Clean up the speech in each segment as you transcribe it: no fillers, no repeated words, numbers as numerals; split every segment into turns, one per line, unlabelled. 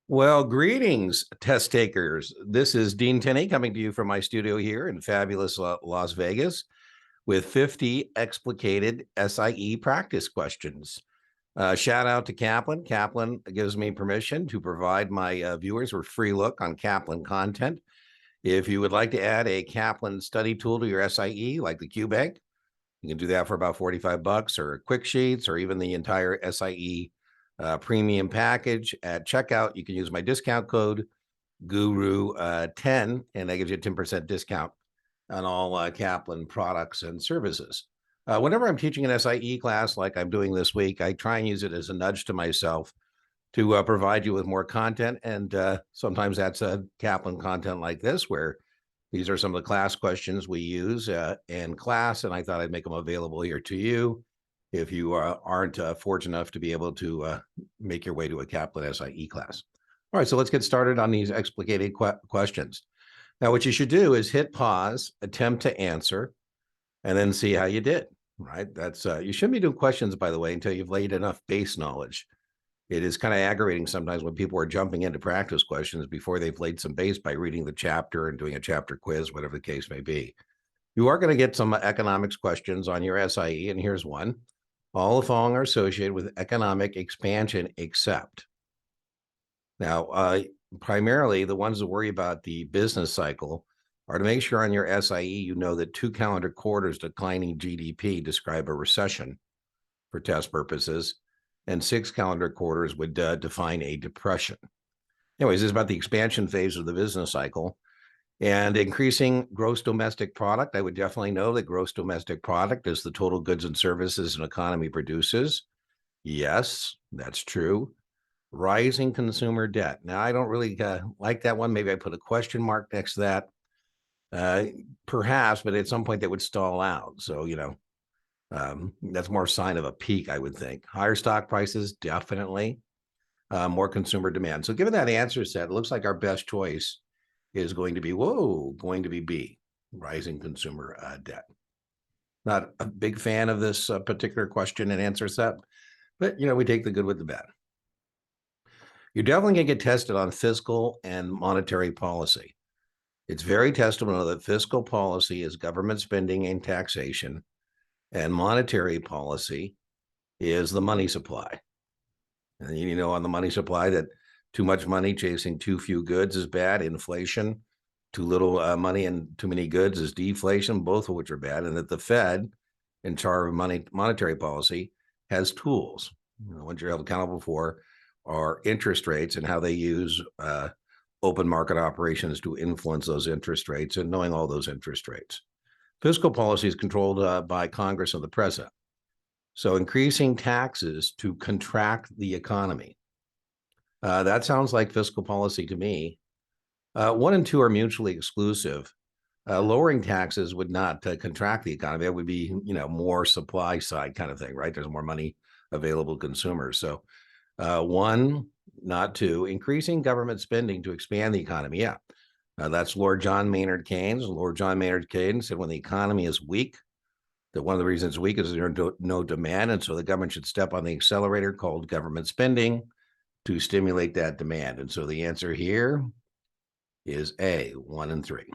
Well, greetings, test takers. This is Dean Tenney coming to you from my studio here in fabulous Las Vegas with 50 explicated SIE practice questions. Shout out to Kaplan. Kaplan gives me permission to provide my viewers with free look on Kaplan content. If you would like to add a Kaplan study tool to your SIE, like the QBank, you can do that for about 45 bucks, or quick sheets, or even the entire SIE premium package. At checkout, you can use my discount code GURU10, and that gives you a 10% discount on all Kaplan products and services. Whenever I'm teaching an SIE class like I'm doing this week, I try and use it as a nudge to myself to provide you with more content. And sometimes that's Kaplan content like this, where these are some of the class questions we use in class, and I thought I'd make them available here to you if you aren't fortunate enough to be able to make your way to a Kaplan SIE class. All right, so let's get started on these explicated questions. Now, what you should do is hit pause, attempt to answer, and then see how you did, right? That's you shouldn't be doing questions, by the way, until you've laid enough base knowledge. It is kind of aggravating sometimes when people are jumping into practice questions before they've laid some base by reading the chapter and doing a chapter quiz, whatever the case may be. You are going to get some economics questions on your SIE, and here's one. All the following are associated with economic expansion except. Now, primarily the ones that worry about the business cycle are to make sure on your SIE you know that 2 calendar quarters declining GDP describe a recession for test purposes, and 6 calendar quarters would define a depression. Anyways, this is about the expansion phase of the business cycle. And increasing gross domestic product, I would definitely know that gross domestic product is the total goods and services an economy produces. Yes, that's true. Rising consumer debt. Now, I don't really like that one. Maybe I put a question mark next to that. Perhaps, but at some point they would stall out. So, that's more a sign of a peak, I would think. Higher stock prices, definitely. More consumer demand. So given that answer set, it looks like our best choice is going to be B, rising consumer debt. Not a big fan of this particular question and answer set, but we take the good with the bad. You're definitely going to get tested on fiscal and monetary policy. It's very testable that fiscal policy is government spending and taxation, and monetary policy is the money supply. And on the money supply that too much money chasing too few goods is bad. Inflation, too little money and too many goods is deflation, both of which are bad. And that the Fed, in charge of monetary policy, has tools. What you're held accountable for are interest rates and how they use open market operations to influence those interest rates, and knowing all those interest rates. Fiscal policy is controlled by Congress and the president. So increasing taxes to contract the economy. That sounds like fiscal policy to me. 1 and 2 are mutually exclusive. Lowering taxes would not contract the economy. It would be, more supply side kind of thing, right? There's more money available to consumers. So 1, not 2. Increasing government spending to expand the economy. Yeah, that's Lord John Maynard Keynes. Lord John Maynard Keynes said when the economy is weak, that one of the reasons it's weak is there's no demand, and so the government should step on the accelerator called government spending to stimulate that demand. And so the answer here is A, 1 and 3.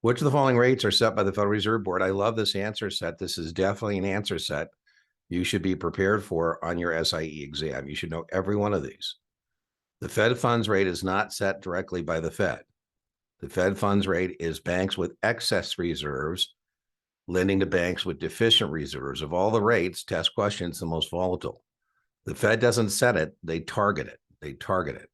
Which of the following rates are set by the Federal Reserve Board? I love this answer set. This is definitely an answer set you should be prepared for on your SIE exam. You should know every one of these. The Fed funds rate is not set directly by the Fed. The Fed funds rate is banks with excess reserves lending to banks with deficient reserves. Of all the rates, test questions the most volatile. The Fed doesn't set it, they target it.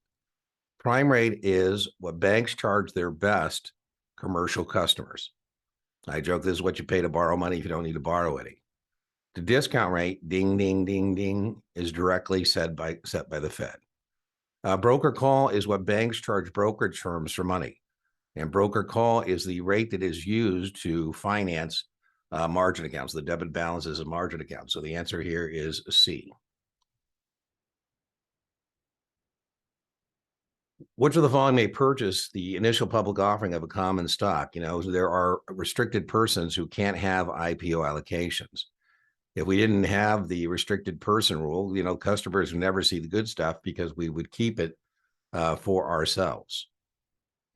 Prime rate is what banks charge their best commercial customers. I joke this is what you pay to borrow money if you don't need to borrow any. The discount rate, ding, ding, ding, ding, is directly set by the Fed. Broker call is what banks charge brokerage firms for money. And broker call is the rate that is used to finance margin accounts, the debit balances of margin accounts. So the answer here is C. Which of the following may purchase the initial public offering of a common stock? There are restricted persons who can't have IPO allocations. If we didn't have the restricted person rule, customers would never see the good stuff because we would keep it for ourselves.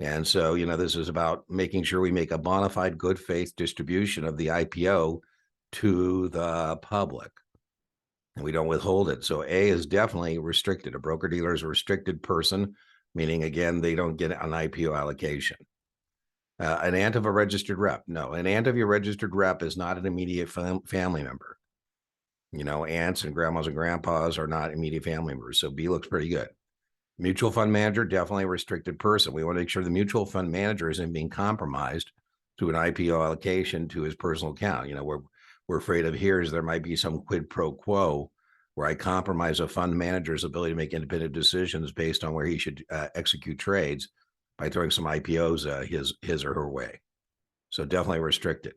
And so, this is about making sure we make a bona fide good faith distribution of the IPO to the public. And we don't withhold it. So A is definitely restricted. A broker dealer is a restricted person, meaning, again, they don't get an IPO allocation. An aunt of a registered rep. No, an aunt of your registered rep is not an immediate family member. Aunts and grandmas and grandpas are not immediate family members. So B looks pretty good. Mutual fund manager, definitely a restricted person. We want to make sure the mutual fund manager isn't being compromised through an IPO allocation to his personal account. We're afraid of here is there might be some quid pro quo where I compromise a fund manager's ability to make independent decisions based on where he should execute trades by throwing some IPOs his or her way. So definitely restricted.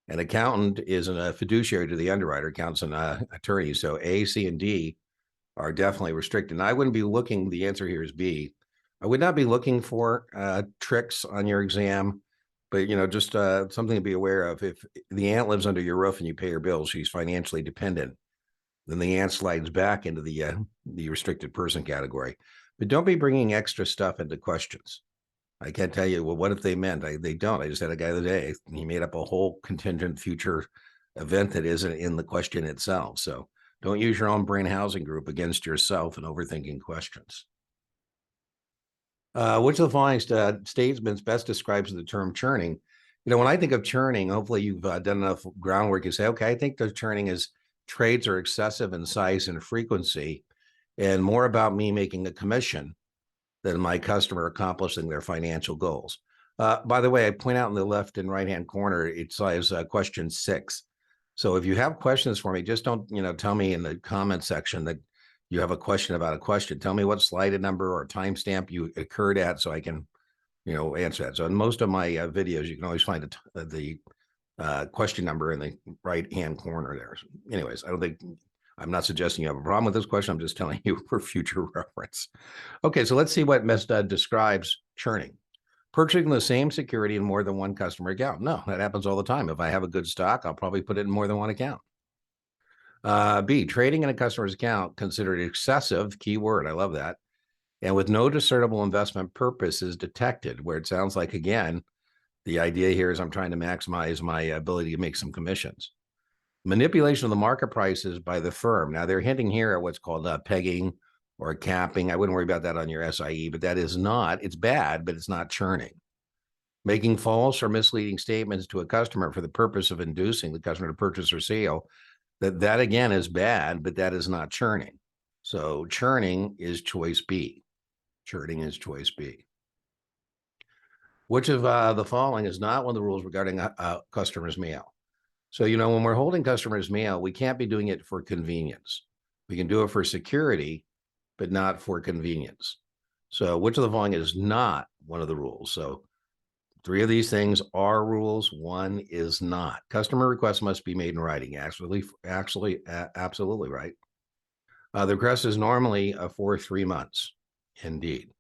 An accountant is a fiduciary to the underwriter, accountants and attorneys. So A, C, and D are definitely restricted. And I wouldn't be looking, the answer here is B. I would not be looking for tricks on your exam, but, just something to be aware of. If the aunt lives under your roof and you pay her bills, she's financially dependent, then the aunt slides back into the restricted person category. But don't be bringing extra stuff into questions. I can't tell you, well, what if they meant? They don't. I just had a guy the other day, he made up a whole contingent future event that isn't in the question itself. So don't use your own brain housing group against yourself and overthinking questions. Which of the following statements best describes the term churning? When I think of churning, hopefully you've done enough groundwork. You say, okay, I think the churning is trades are excessive in size and frequency and more about me making a commission than my customer accomplishing their financial goals. By the way, I point out in the left and right-hand corner, it says question 6. So if you have questions for me, just don't, tell me in the comment section that you have a question about a question. Tell me what slide number or timestamp you occurred at so I can, answer that. So in most of my videos, you can always find the question number in the right-hand corner there. So anyways, I'm not suggesting you have a problem with this question. I'm just telling you for future reference. Okay, so let's see what describes churning. Purchasing the same security in more than one customer account. No, that happens all the time. If I have a good stock, I'll probably put it in more than one account. B, trading in a customer's account considered excessive, key word, I love that, and with no discernible investment purpose is detected, where it sounds like, again, the idea here is I'm trying to maximize my ability to make some commissions. Manipulation of the market prices by the firm. Now, they're hinting here at what's called pegging or capping. I wouldn't worry about that on your SIE, but that is not, it's bad, but it's not churning. Making false or misleading statements to a customer for the purpose of inducing the customer to purchase or sale. That again is bad, but that is not churning. So churning is choice B. Churning is choice B. Which of the following is not one of the rules regarding customer's mail? So, when we're holding customers' mail, we can't be doing it for convenience. We can do it for security, but not for convenience. So which of the following is not one of the rules? So 3 of these things are rules. 1 is not. Customer requests must be made in writing. Absolutely right. The request is normally for 3 months. Indeed.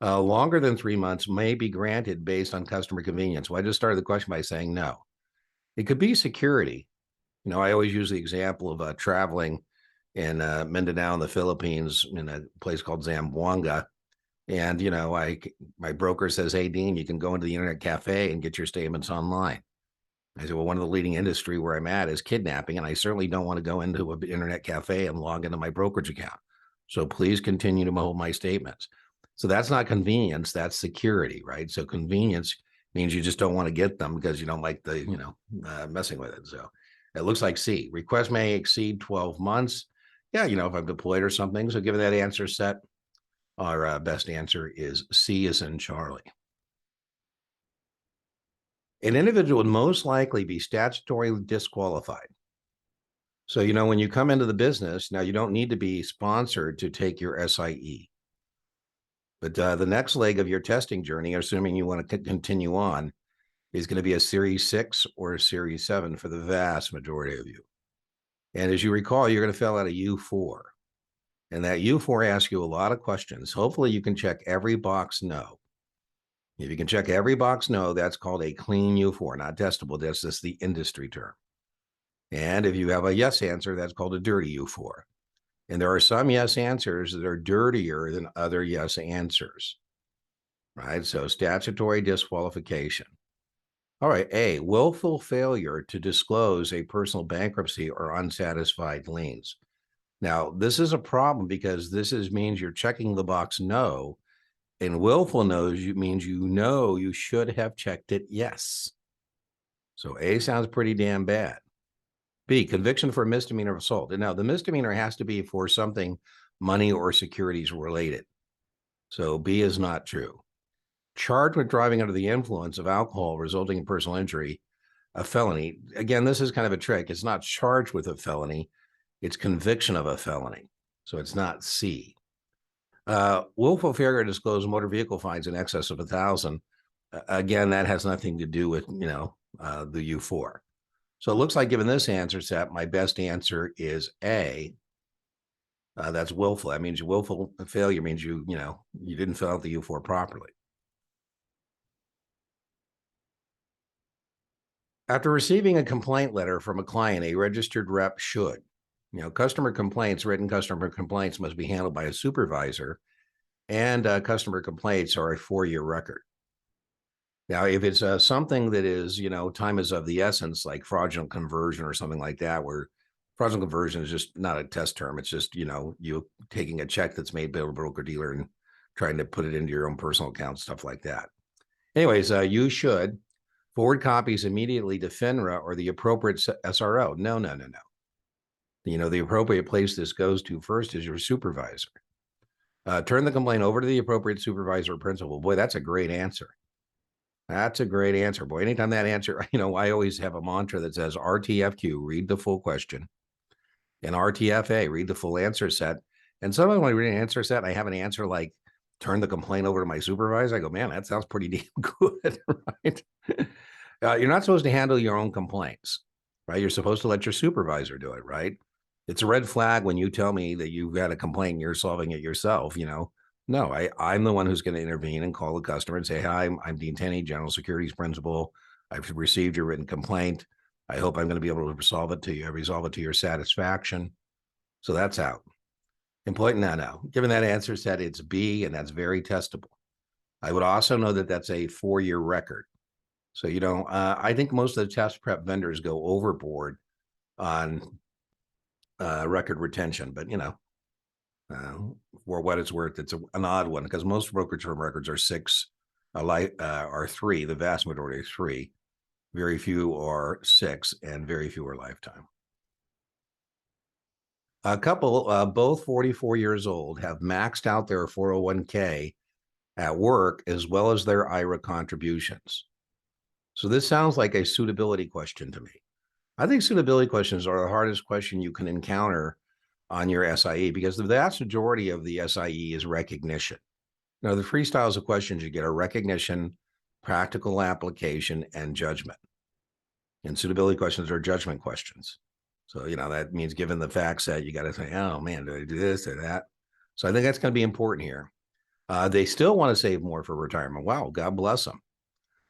Longer than 3 months may be granted based on customer convenience. Well, I just started the question by saying no. It could be security. I always use the example of traveling in Mindanao in the Philippines in a place called Zamboanga. And, my broker says, hey, Dean, you can go into the internet cafe and get your statements online. I said, well, one of the leading industry where I'm at is kidnapping. And I certainly don't want to go into an internet cafe and log into my brokerage account. So please continue to hold my statements. So that's not convenience, that's security, right? So convenience means you just don't want to get them because you don't like the, messing with it. So it looks like C. Request may exceed 12 months. Yeah, if I'm deployed or something. So given that answer set, our best answer is C as in Charlie. An individual would most likely be statutorily disqualified. So, when you come into the business, now you don't need to be sponsored to take your SIE. But the next leg of your testing journey, assuming you want to continue on, is going to be a Series 6 or a Series 7 for the vast majority of you. And as you recall, you're going to fill out a U4. And that U4 asks you a lot of questions. Hopefully you can check every box no. If you can check every box no, that's called a clean U4, not testable. That's just the industry term. And if you have a yes answer, that's called a dirty U4. And there are some yes answers that are dirtier than other yes answers, right? So statutory disqualification. All right, A, willful failure to disclose a personal bankruptcy or unsatisfied liens. Now, this is a problem because means you're checking the box no, and willful knows means you should have checked it yes. So A sounds pretty damn bad. B, conviction for misdemeanor assault. And now the misdemeanor has to be for something money or securities related. So B is not true. Charged with driving under the influence of alcohol resulting in personal injury, a felony. Again, this is kind of a trick. It's not charged with a felony. It's conviction of a felony. So it's not C. Willful failure to disclose motor vehicle fines in excess of 1,000. Again, that has nothing to do with, the U4. So it looks like given this answer set, my best answer is A. That's willful. That means willful failure means you didn't fill out the U4 properly. After receiving a complaint letter from a client, a registered rep should, written customer complaints must be handled by a supervisor, and customer complaints are a 4-year record. Now, if it's something that is, time is of the essence, like fraudulent conversion or something like that, where fraudulent conversion is just not a test term. It's just, you taking a check that's made by a broker dealer and trying to put it into your own personal account, stuff like that. Anyways, you should forward copies immediately to FINRA or the appropriate SRO. No. The appropriate place this goes to first is your supervisor. Turn the complaint over to the appropriate supervisor or principal. Boy, that's a great answer. That's a great answer. Boy, anytime that answer, I always have a mantra that says RTFQ, read the full question, and RTFA, read the full answer set. And sometimes when I read an answer set, I have an answer like, turn the complaint over to my supervisor. I go, man, that sounds pretty damn good, right? You're not supposed to handle your own complaints, right? You're supposed to let your supervisor do it, right? It's a red flag when you tell me that you've got a complaint and you're solving it yourself, No, I'm the one who's going to intervene and call the customer and say, hi, I'm Dean Tenney, General Securities Principal. I've received your written complaint. I hope I'm going to be able to resolve it to your satisfaction. So that's out. Important now. Given that answer set, it's B, and that's very testable. I would also know that that's a 4-year record. So, I think most of the test prep vendors go overboard on record retention, but, for what it's worth, it's an odd one because most brokerage firm records are 6, are 3. The vast majority are 3. Very few are 6, and very few are lifetime. A couple, both 44 years old, have maxed out their 401k at work as well as their IRA contributions. So this sounds like a suitability question to me. I think suitability questions are the hardest question you can encounter on your SIE because the vast majority of the SIE is recognition. Now, the 3 styles of questions you get are recognition, practical application, and judgment. And suitability questions are judgment questions. So, that means given the fact set, you got to say, oh man, do I do this or that? So I think that's going to be important here. They still want to save more for retirement. Wow, God bless them.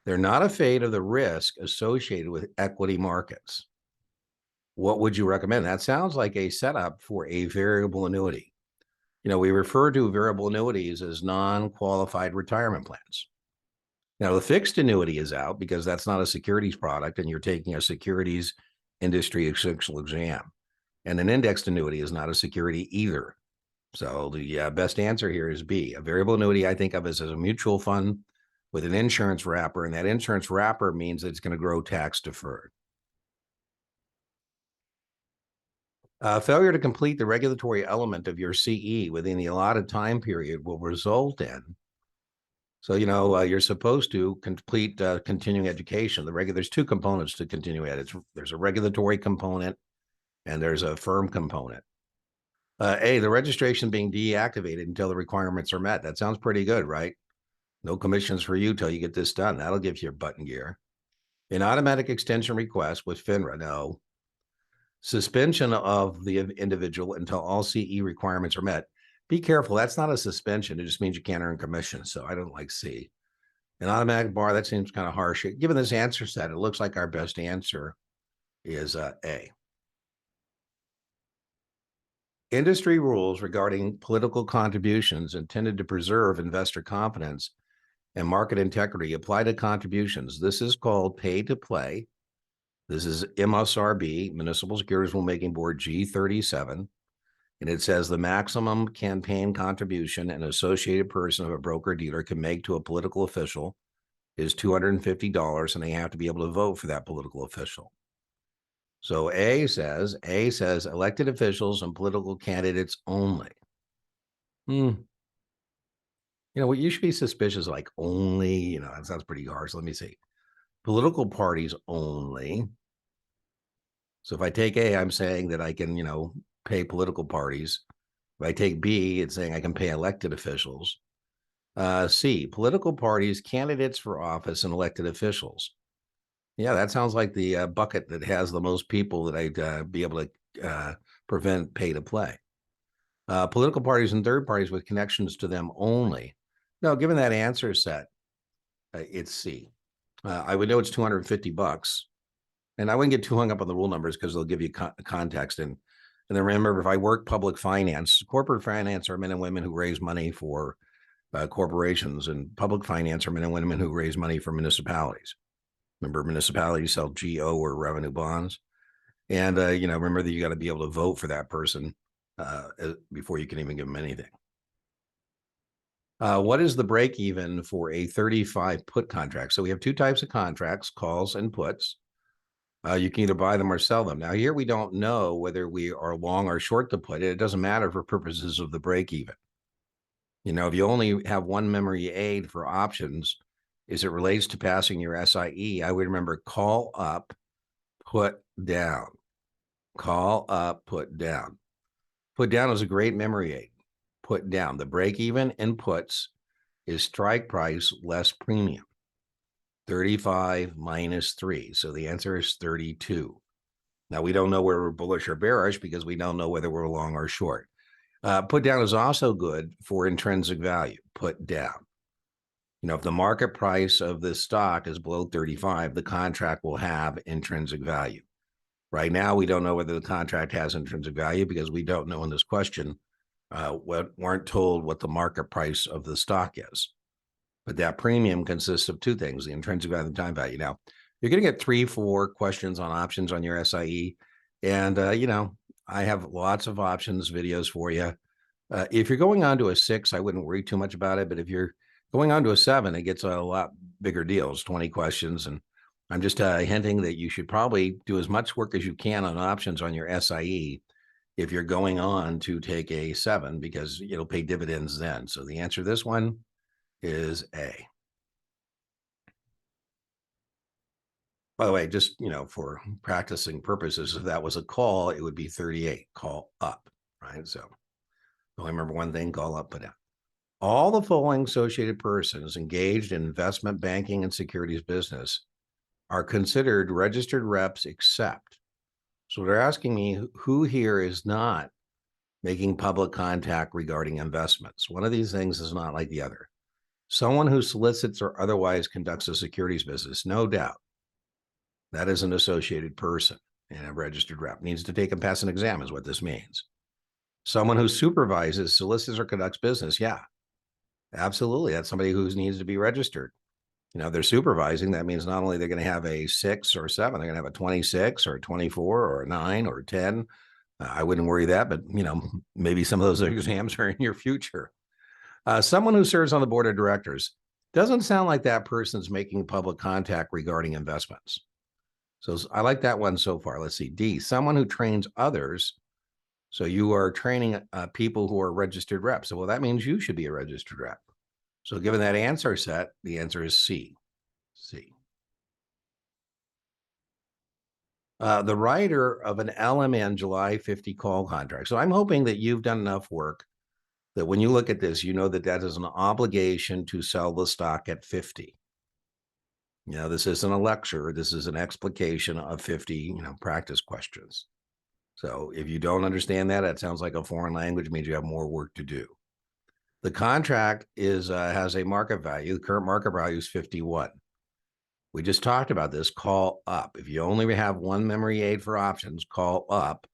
They're not afraid of the risk associated with equity markets. What would you recommend? That sounds like a setup for a variable annuity. We refer to variable annuities as non-qualified retirement plans. Now, the fixed annuity is out because that's not a securities product and you're taking a securities industry essential exam. And an indexed annuity is not a security either. So the best answer here is B. A variable annuity I think of as a mutual fund with an insurance wrapper, and that insurance wrapper means that it's going to grow tax deferred. Failure to complete the regulatory element of your CE within the allotted time period will result in, so, you're supposed to complete continuing education. There's 2 components to continuing ed. There's a regulatory component and there's a firm component. A, the registration being deactivated until the requirements are met. That sounds pretty good, right? No commissions for you till you get this done. That'll give you your button gear. An automatic extension request with FINRA. No. Suspension of the individual until all CE requirements are met. Be careful. That's not a suspension. It just means you can't earn commission. So I don't like C. An automatic bar, that seems kind of harsh. Given this answer set, it looks like our best answer is A. Industry rules regarding political contributions intended to preserve investor confidence and market integrity apply to contributions. This is called pay to play. This is MSRB, Municipal Securities Rulemaking Board G37. And it says the maximum campaign contribution an associated person of a broker dealer can make to a political official is $250, and they have to be able to vote for that political official. So A says elected officials and political candidates only. You know what, you should be suspicious, like only, that sounds pretty harsh. Let me see. Political parties only. So if I take A, I'm saying that I can, pay political parties. If I take B, it's saying I can pay elected officials. C, political parties, candidates for office, and elected officials. Yeah, that sounds like the bucket that has the most people that I'd be able to prevent pay to play. Political parties and third parties with connections to them only. No, given that answer set, it's C. I would know it's $250, and I wouldn't get too hung up on the rule numbers because they'll give you context. And then remember, if I work public finance, corporate finance are men and women who raise money for corporations, and public finance are men and women who raise money for municipalities. Remember, municipalities sell GO or revenue bonds. And, remember that you got to be able to vote for that person before you can even give them anything. What is the break even for a 35 put contract? So we have two types of contracts, calls and puts. You can either buy them or sell them. Now, here we don't know whether we are long or short the put. It doesn't matter for purposes of the break even. If you only have one memory aid for options, as it relates to passing your SIE, I would remember call up, put down. Call up, put down. Put down is a great memory aid. Put down. The break even in puts is strike price less premium. 35 minus 3. So the answer is 32. Now, we don't know whether we're bullish or bearish because we don't know whether we're long or short. Put down is also good for intrinsic value. Put down. If the market price of this stock is below 35, the contract will have intrinsic value. Right now, we don't know whether the contract has intrinsic value because we don't know in this question, weren't told what the market price of the stock is. But that premium consists of two things, the intrinsic value and the time value. Now, you're going to get 3-4 questions on options on your SIE. And, I have lots of options videos for you. If you're going on to a 6, I wouldn't worry too much about it. But if you're going on to a 7, it gets a lot bigger deals, 20 questions. And I'm just hinting that you should probably do as much work as you can on options on your SIE if you're going on to take a 7, because it'll pay dividends then. So the answer to this one is A. By the way, just, for practicing purposes, if that was a call, it would be 38, call up, right? So only remember one thing, call up, put down. All the following associated persons engaged in investment banking and securities business are considered registered reps except. So they're asking me who here is not making public contact regarding investments. One of these things is not like the other. Someone who solicits or otherwise conducts a securities business, no doubt. That is an associated person, and a registered rep needs to take and pass an exam is what this means. Someone who supervises, solicits, or conducts business, yeah, absolutely. That's somebody who needs to be registered. They're supervising. That means not only they're going to have a 6 or 7, they're going to have a 26 or a 24 or a 9 or a 10. I wouldn't worry that, but maybe some of those exams are in your future. Someone who serves on the board of directors. Doesn't sound like that person's making public contact regarding investments. So I like that one so far. Let's see. D, someone who trains others. So you are training people who are registered reps. So, well, that means you should be a registered rep. So given that answer set, the answer is C. C. The writer of an LMN July 50 call contract. So I'm hoping that you've done enough work that when you look at this, you know that that is an obligation to sell the stock at 50. This isn't a lecture. This is an explication of 50, practice questions. So if you don't understand that, it sounds like a foreign language, means you have more work to do. The contract has a market value. The current market value is 51. We just talked about this. Call up. If you only have one memory aid for options, call up,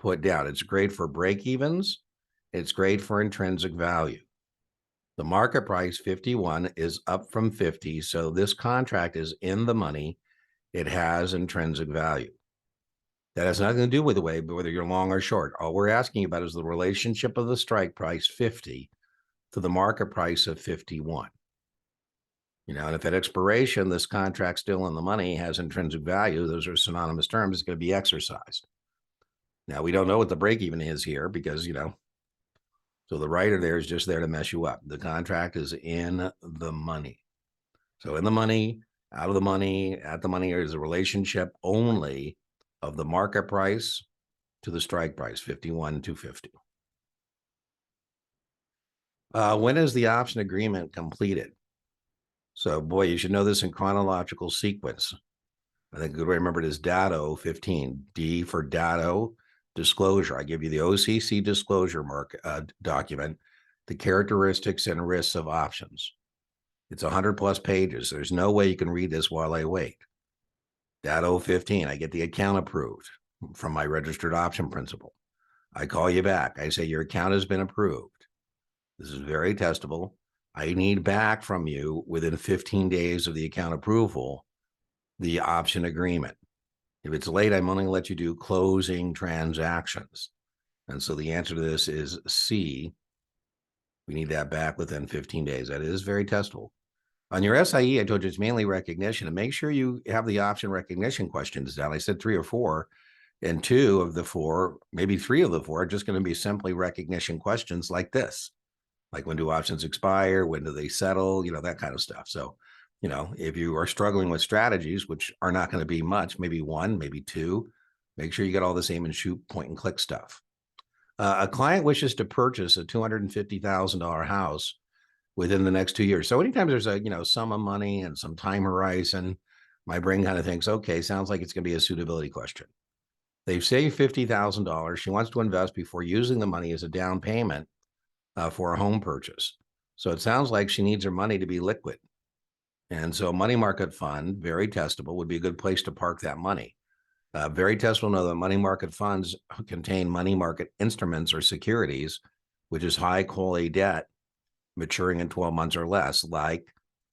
put down. It's great for break evens. It's great for intrinsic value. The market price 51 is up from 50. So this contract is in the money. It has intrinsic value. That has nothing to do with the way, whether you're long or short. All we're asking about is the relationship of the strike price 50 to the market price of 51. And if at expiration, this contract still in the money has intrinsic value, those are synonymous terms, it's going to be exercised. Now, we don't know what the break even is here because, so the writer there is just there to mess you up. The contract is in the money. So in the money, out of the money, at the money is a relationship only of the market price to the strike price, 51,250. When is the option agreement completed? So, boy, you should know this in chronological sequence. I think a good way to remember it is DATO 15. D for DATO, disclosure. I give you the OCC disclosure document, the characteristics and risks of options. It's 100+ pages. There's no way you can read this while I wait. DATO 15, I get the account approved from my registered option principal. I call you back. I say, your account has been approved. This is very testable. I need back from you within 15 days of the account approval, the option agreement. If it's late, I'm only going to let you do closing transactions. And so the answer to this is C. We need that back within 15 days. That is very testable. On your SIE, I told you it's mainly recognition, and make sure you have the option recognition questions down. I said 3 or 4, and 2 of the 4, maybe 3 of the 4 are just going to be simply recognition questions like this. Like, when do options expire? When do they settle? That kind of stuff. So, if you are struggling with strategies, which are not going to be much, maybe 1, maybe 2, make sure you get all the same and shoot, point and click stuff. A client wishes to purchase a $250,000 house within the next 2 years. So anytime there's a, sum of money and some time horizon, my brain kind of thinks, okay, sounds like it's going to be a suitability question. They've saved $50,000. She wants to invest before using the money as a down payment for a home purchase. So it sounds like she needs her money to be liquid. And so money market fund, very testable, would be a good place to park that money. Very testable, know that money market funds contain money market instruments or securities, which is high quality debt maturing in 12 months or less, like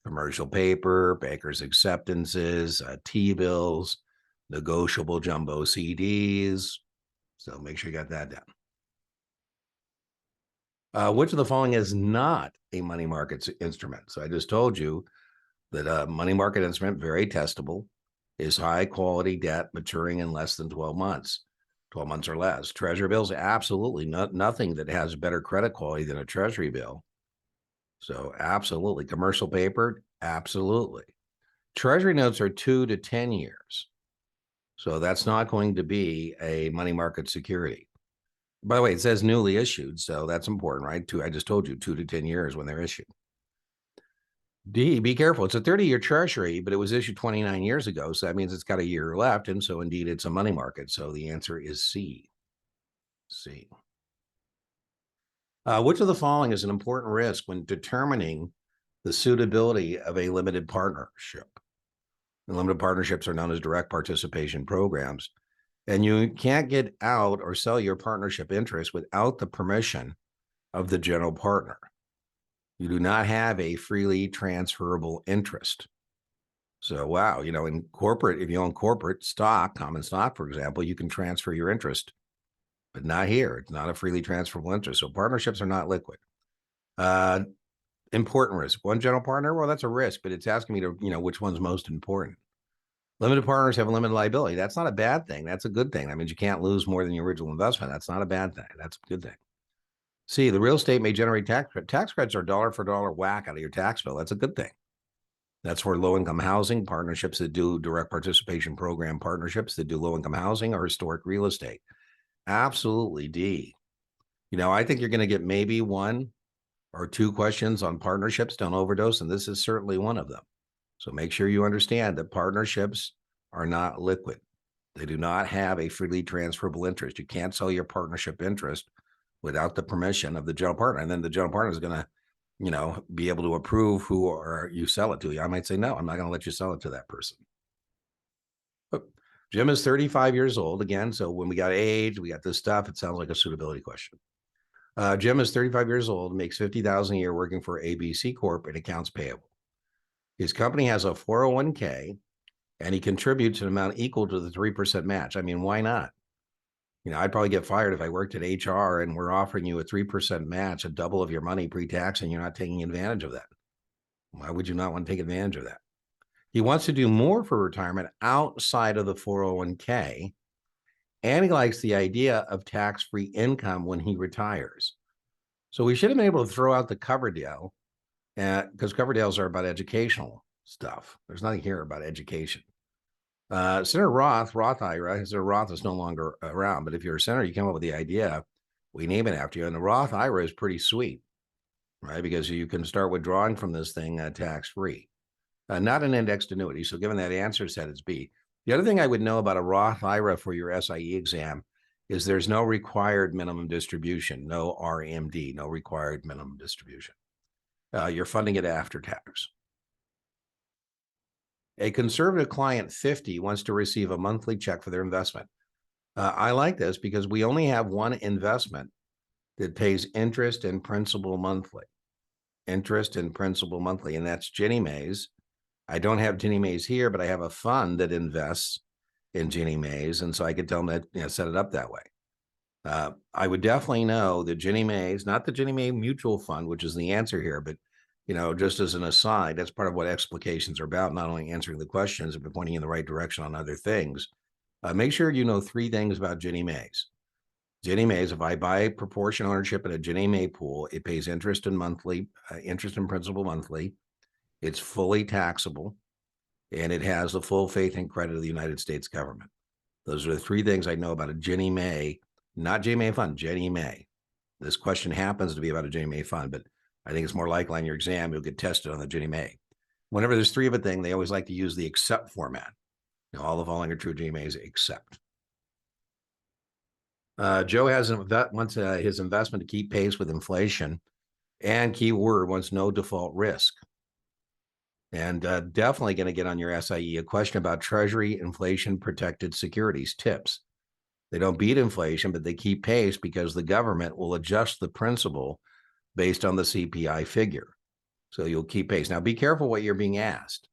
commercial paper, bankers' acceptances, T-bills, negotiable jumbo CDs. So make sure you got that down. Which of the following is not a money market instrument? So I just told you that a money market instrument, very testable, is high quality debt maturing in less than 12 months, 12 months or less. Treasury bills, absolutely nothing that has better credit quality than a Treasury bill. So absolutely. Commercial paper, absolutely. Treasury notes are 2 to 10 years. So that's not going to be a money market security. By the way, it says newly issued, so that's important, right? I just told you 2 to 10 years when they're issued. D, be careful. It's a 30-year treasury, but it was issued 29 years ago, so that means it's got a year left, and so indeed it's a money market. So the answer is C. C. Which of the following is an important risk when determining the suitability of a limited partnership? And limited partnerships are known as direct participation programs. And you can't get out or sell your partnership interest without the permission of the general partner. You do not have a freely transferable interest. So, wow, in corporate, if you own corporate stock, common stock, for example, you can transfer your interest, but not here. It's not a freely transferable interest. So partnerships are not liquid. Important risk. One general partner, well, that's a risk, but it's asking me to, which one's most important. Limited partners have a limited liability. That's not a bad thing. That's a good thing. That means you can't lose more than your original investment. That's not a bad thing. That's a good thing. C, the real estate may generate tax credits are dollar for dollar whack out of your tax bill. That's a good thing. That's for low-income housing, partnerships that do direct participation program partnerships that do low-income housing or historic real estate. Absolutely D. I think you're going to get maybe 1 or 2 questions on partnerships. Don't overdose, and this is certainly one of them. So make sure you understand that partnerships are not liquid. They do not have a freely transferable interest. You can't sell your partnership interest without the permission of the general partner. And then the general partner is going to, be able to approve who or you sell it to. I might say, no, I'm not going to let you sell it to that person. Jim is 35 years old again. So when we got age, we got this stuff. It sounds like a suitability question. Jim is 35 years old, makes $50,000 a year working for ABC Corp in accounts payable. His company has a 401k and he contributes an amount equal to the 3% match. I mean, why not? I'd probably get fired if I worked at HR and we're offering you a 3% match, a double of your money pre-tax, and you're not taking advantage of that. Why would you not want to take advantage of that? He wants to do more for retirement outside of the 401k. And he likes the idea of tax-free income when he retires. So we should have been able to throw out the Coverdale because Coverdales are about educational stuff. There's nothing here about education. Senator Roth IRA, Senator Roth is no longer around, but if you're a senator, you come up with the idea, we name it after you. And the Roth IRA is pretty sweet, right? Because you can start withdrawing from this thing tax-free. Not an indexed annuity. So given that answer set, it's B. The other thing I would know about a Roth IRA for your SIE exam is there's no required minimum distribution, no RMD, no required minimum distribution. You're funding it after tax. A conservative client 50 wants to receive a monthly check for their investment. I like this because we only have one investment that pays interest and principal monthly. Interest and principal monthly, and that's Ginnie Mae's. I don't have Ginnie Mae's here, but I have a fund that invests in Ginnie Mae's, and so I could tell them that, set it up that way. I would definitely know that Ginnie Mae's, not the Ginnie Mae Mutual Fund, which is the answer here, but just as an aside, that's part of what explications are about, not only answering the questions, but pointing in the right direction on other things. Make sure you know 3 things about Ginnie Mae's. Ginnie Mae's, if I buy proportion ownership in a Ginnie Mae pool, it pays interest and principal monthly. It's fully taxable, and it has the full faith and credit of the United States government. Those are the 3 things I know about a Ginnie Mae, not Ginnie Mae fund, Ginnie Mae. This question happens to be about a Ginnie Mae fund, but I think it's more likely on your exam you'll get tested on the Ginnie Mae. Whenever there's 3 of a thing, they always like to use the except format. All the following are true Ginnie Mae's except. Joe wants his investment to keep pace with inflation, and keyword wants no default risk. And definitely going to get on your SIE a question about Treasury inflation protected securities tips. They don't beat inflation, but they keep pace because the government will adjust the principal based on the CPI figure. So you'll keep pace. Now, be careful what you're being asked.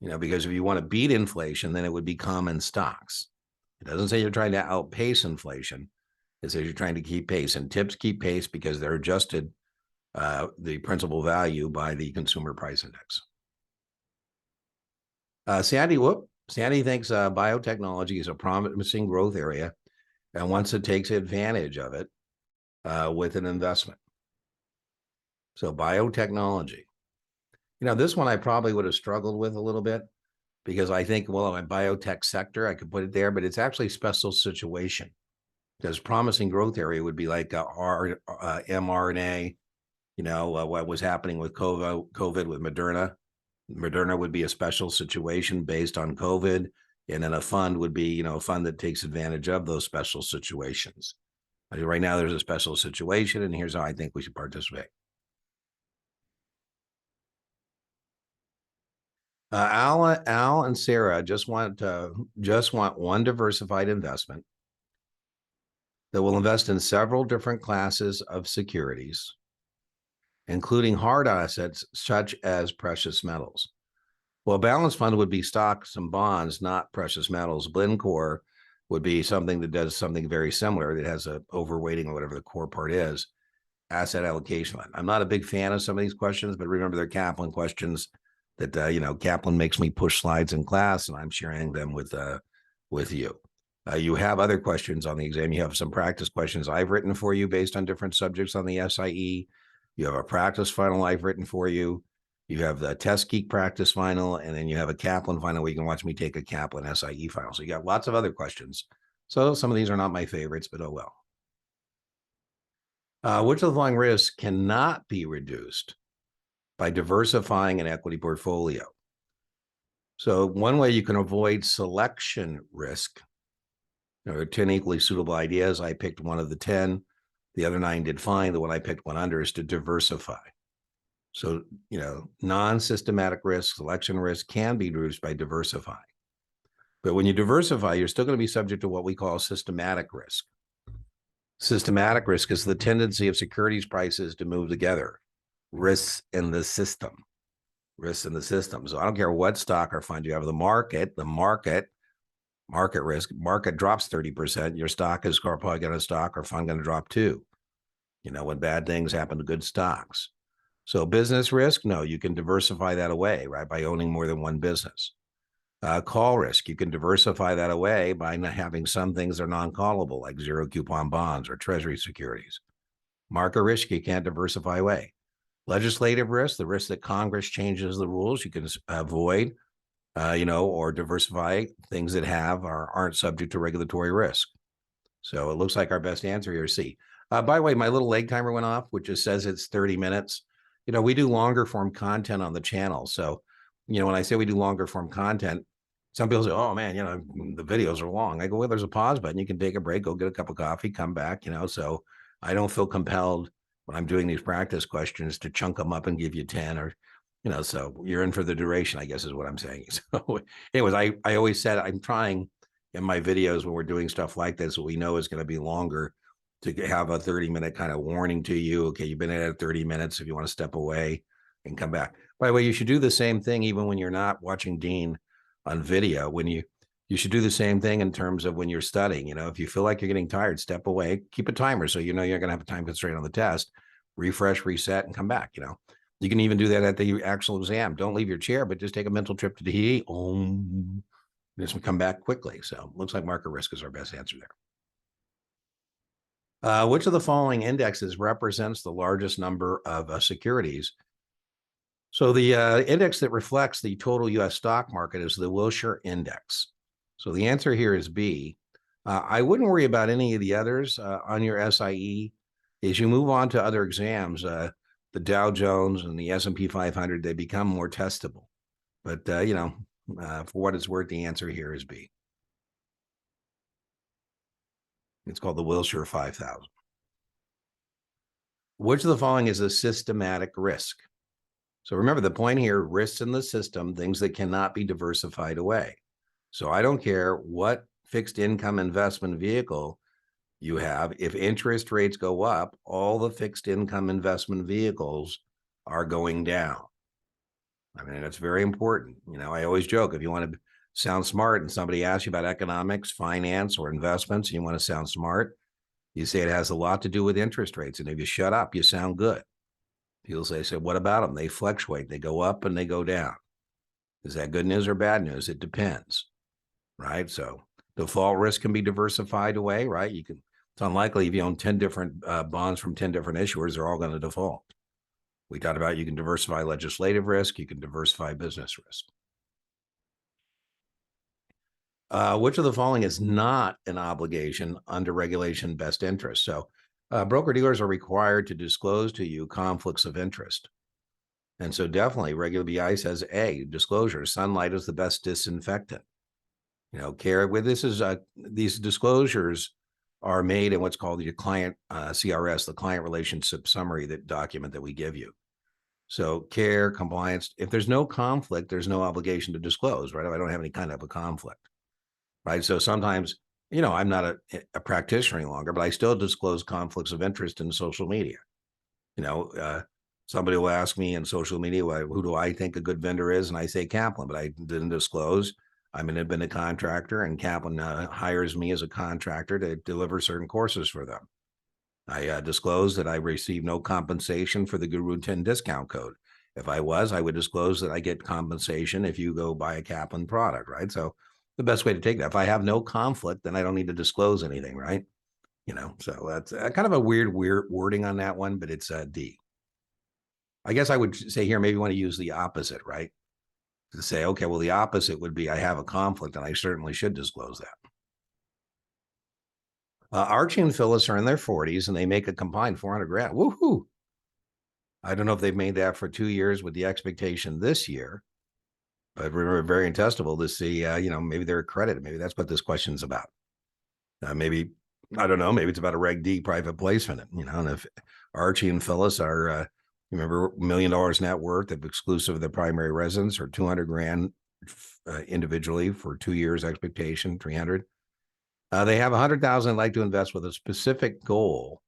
Because if you want to beat inflation, then it would be common stocks. It doesn't say you're trying to outpace inflation. It says you're trying to keep pace. And tips keep pace because they're adjusted the principal value by the consumer price index. Sandy thinks biotechnology is a promising growth area and wants to take advantage of it with an investment. So biotechnology. This one I probably would have struggled with a little bit because I think, well, in biotech sector, I could put it there, but it's actually special situation because promising growth area would be like mRNA, what was happening with COVID with Moderna. Moderna would be a special situation based on COVID. And then a fund would be, a fund that takes advantage of those special situations. Right now, there's a special situation, and here's how I think we should participate. Al and Sarah just want one diversified investment that will invest in several different classes of securities, including hard assets such as precious metals. Well, a balanced fund would be stocks and bonds, not precious metals. Blendcore would be something that does something very similar. That has a overweighting or whatever the core part is. Asset allocation. I'm not a big fan of some of these questions, but remember they're Kaplan questions that, Kaplan makes me push slides in class and I'm sharing them with you. You have other questions on the exam. You have some practice questions I've written for you based on different subjects on the SIE. You have a practice final I've written for you. You have the Test Geek practice final, and then you have a Kaplan final where you can watch me take a Kaplan SIE final. So you got lots of other questions. So some of these are not my favorites, but oh well. Which of the following risks cannot be reduced by diversifying an equity portfolio? So one way you can avoid selection risk, there are 10 equally suitable ideas. I picked one of the 10. The other 9 did fine. The one I picked one under is to diversify. So, non-systematic risk, selection risk can be reduced by diversifying. But when you diversify, you're still going to be subject to what we call systematic risk. Systematic risk is the tendency of securities prices to move together. Risks in the system. Risks in the system. So I don't care what stock or fund you have. The market risk, market drops 30%. Your stock is probably going to stock or fund going to drop too. You know, when bad things happen to good stocks. So business risk, no, you can diversify that away, right? By owning more than one business. Call risk, you can diversify that away by not having some things that are non-callable, like zero coupon bonds or Treasury securities. Market risk, you can't diversify away. Legislative risk, the risk that Congress changes the rules, you can avoid, or diversify things that have or aren't subject to regulatory risk. So it looks like our best answer here is C. By the way, my little leg timer went off, which just says it's 30 minutes. You know, we do longer form content on the channel. So, you know, when I say we do longer form content, some people say, oh man, you know, the videos are long. I go, well, there's a pause button. You can take a break, go get a cup of coffee, come back, you know. So I don't feel compelled when I'm doing these practice questions to chunk them up and give you 10 or, you know, so you're in for the duration, I guess is what I'm saying. So anyways, I always said I'm trying in my videos when we're doing stuff like this, what we know is going to be longer, to have a 30-minute kind of warning to you. Okay, you've been at it 30 minutes. If you want to step away and come back. By the way, you should do the same thing even when you're not watching Dean on video. When you should do the same thing in terms of when you're studying. You know, if you feel like you're getting tired, step away, keep a timer so you know you're going to have a time constraint on the test. Refresh, reset, and come back. You know, you can even do that at the actual exam. Don't leave your chair, but just take a mental trip to the heat. Just come back quickly. So looks like market risk is our best answer there. Which of the following indexes represents the largest number of securities? So the index that reflects the total U.S. stock market is the Wilshire index. So the answer here is B. I wouldn't worry about any of the others on your SIE. As you move on to other exams, the Dow Jones and the S&P 500, they become more testable. But, for what it's worth, the answer here is B. It's called the Wilshire 5000. Which of the following is a systematic risk? So remember the point here, risks in the system, things that cannot be diversified away. So I don't care what fixed income investment vehicle you have. If interest rates go up, all the fixed income investment vehicles are going down. I mean, that's very important. You know, I always joke, if you want to sound smart and somebody asks you about economics, finance, or investments, and you want to sound smart, you say it has a lot to do with interest rates. And if you shut up, you sound good. People say, what about them? They fluctuate. They go up and they go down. Is that good news or bad news? It depends, right? So default risk can be diversified away, right? It's unlikely if you own 10 different bonds from 10 different issuers, they're all going to default. We talked about you can diversify legislative risk. You can diversify business risk. Which of the following is not an obligation under regulation best interest? So broker-dealers are required to disclose to you conflicts of interest. And so definitely regular BI says A, disclosure, sunlight is the best disinfectant. You know, these disclosures are made in what's called the client CRS, the client relationship summary, that document that we give you. So care, compliance, if there's no conflict, there's no obligation to disclose, right? If I don't have any kind of a conflict, right? So sometimes, you know, I'm not a practitioner any longer, but I still disclose conflicts of interest in social media. You know, somebody will ask me in social media, who do I think a good vendor is? And I say Kaplan, but I didn't disclose. I'm an independent contractor, and Kaplan hires me as a contractor to deliver certain courses for them. I disclosed that I receive no compensation for the Guru 10 discount code. If I would disclose that I get compensation if you go buy a Kaplan product, right? So the best way to take that, if I have no conflict, then I don't need to disclose anything, right? You know, so that's kind of a weird wording on that one, but it's D. I guess I would say here, maybe you want to use the opposite, right? To say, okay, well, the opposite would be I have a conflict and I certainly should disclose that. Archie and Phyllis are in their 40s and they make a combined 400 grand. Woohoo! I don't know if they've made that for 2 years with the expectation this year, but we're very intestable to see, maybe they're accredited. Maybe that's what this question's about. Maybe, I don't know, maybe it's about a Reg D private placement, and if Archie and Phyllis are, remember, $1 million net worth, if exclusive of their primary residence, or 200 grand individually for 2 years expectation, 300. They have 100,000 they'd like to invest with a specific goal,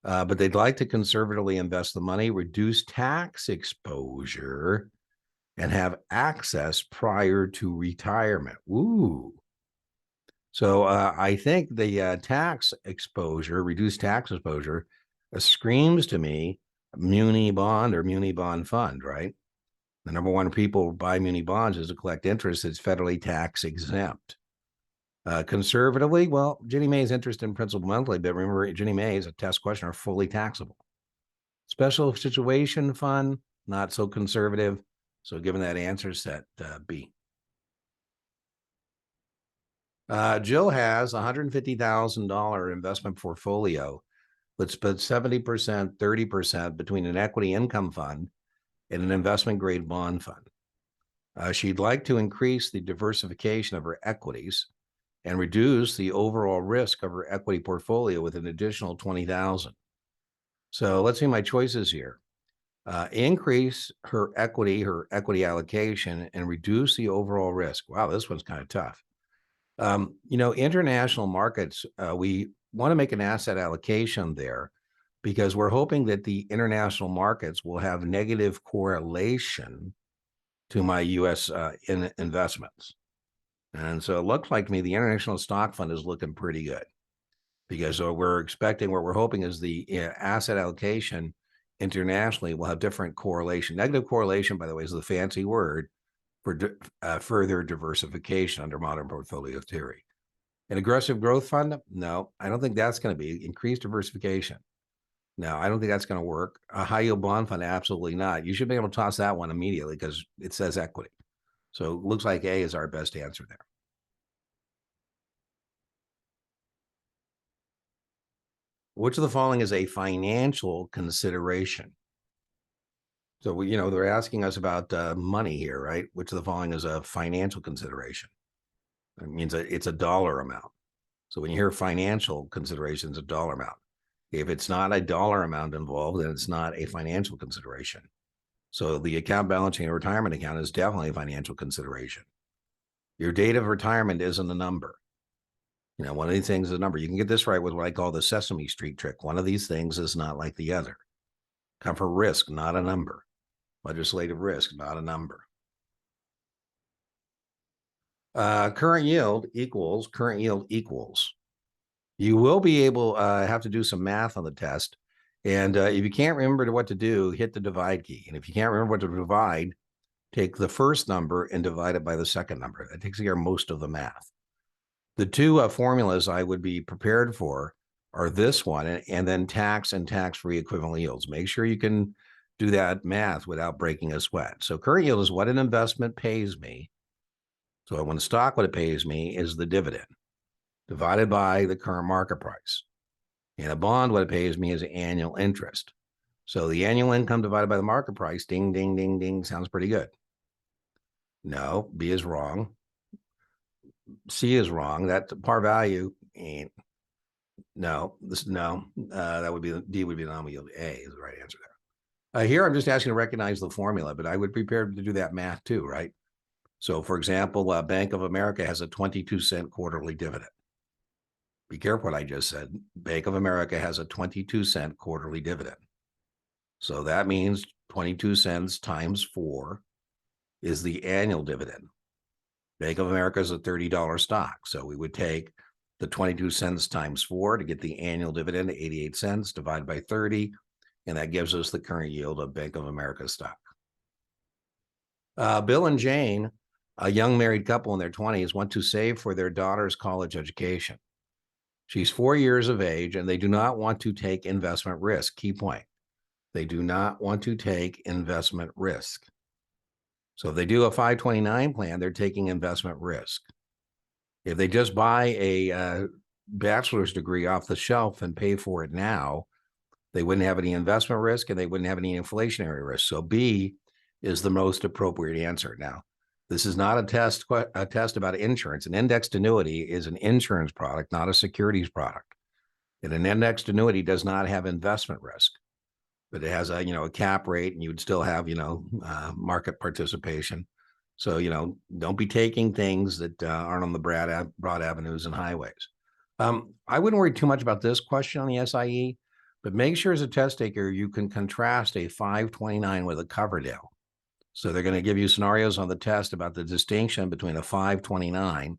but they'd like to conservatively invest the money, reduce tax exposure, and have access prior to retirement. Ooh. So I think the tax exposure, reduced tax exposure, screams to me muni bond or muni bond fund, right? The number one people buy muni bonds is to collect interest that's federally tax exempt. Conservatively, well, Ginnie Mae's interest in principal monthly, but remember, Ginnie Mae is a test question, are fully taxable. Special situation fund, not so conservative. So given that answer set, B. Jill has $150,000 investment portfolio. Let's put 70%, 30% between an equity income fund and an investment grade bond fund. She'd like to increase the diversification of her equities and reduce the overall risk of her equity portfolio with an additional 20,000. So let's see my choices here. Increase her equity allocation, and reduce the overall risk. Wow, this one's kind of tough. International markets, we want to make an asset allocation there because we're hoping that the international markets will have negative correlation to my U.S. investments. And so it looks like to me the international stock fund is looking pretty good because we're expecting, what we're hoping is the asset allocation internationally will have different correlation. Negative correlation, by the way, is the fancy word for further diversification under modern portfolio theory. An aggressive growth fund? No, I don't think that's going to be increased diversification. No, I don't think that's going to work. A high yield bond fund? Absolutely not. You should be able to toss that one immediately because it says equity. So it looks like A is our best answer there. Which of the following is a financial consideration? So they're asking us about money here, right? Which of the following is a financial consideration? It means it's a dollar amount. So when you hear financial considerations, a dollar amount. If it's not a dollar amount involved, then it's not a financial consideration. So the account balancing a retirement account is definitely a financial consideration. Your date of retirement isn't a number. One of these things is a number. You can get this right with what I call the Sesame Street trick. One of these things is not like the other. Comfort risk, not a number. Legislative risk, not a number. Current yield equals. You will be able have to do some math on the test. And if you can't remember what to do, hit the divide key. And if you can't remember what to divide, take the first number and divide it by the second number. That takes care of most of the math. The two formulas I would be prepared for are this one and then tax and tax-free equivalent yields. Make sure you can do that math without breaking a sweat. So current yield is what an investment pays me. So when a stock, what it pays me is the dividend divided by the current market price. And a bond, what it pays me is annual interest. So the annual income divided by the market price, ding, ding, ding, ding, sounds pretty good. No, B is wrong. C is wrong. That par value ain't. No, that would be D would be the nominal yield. A is the right answer there. Here, I'm just asking to recognize the formula, but I would be prepared to do that math too, right? So, for example, Bank of America has a 22-cent quarterly dividend. Be careful what I just said. Bank of America has a 22-cent quarterly dividend. So that means 22 cents times 4 is the annual dividend. Bank of America is a $30 stock. So we would take the 22 cents times 4 to get the annual dividend, 88 cents divided by 30. And that gives us the current yield of Bank of America stock. Bill and Jane, a young married couple in their 20s, want to save for their daughter's college education. She's 4 years of age and they do not want to take investment risk. Key point. They do not want to take investment risk. So if they do a 529 plan, they're taking investment risk. If they just buy a bachelor's degree off the shelf and pay for it now, they wouldn't have any investment risk and they wouldn't have any inflationary risk. So B is the most appropriate answer. Now, this is not a test about insurance. An indexed annuity is an insurance product, not a securities product. And an indexed annuity does not have investment risk, but it has a cap rate and you would still have, market participation. So, don't be taking things that aren't on the broad avenues and highways. I wouldn't worry too much about this question on the SIE, but make sure as a test taker, you can contrast a 529 with a Coverdale. So they're going to give you scenarios on the test about the distinction between a 529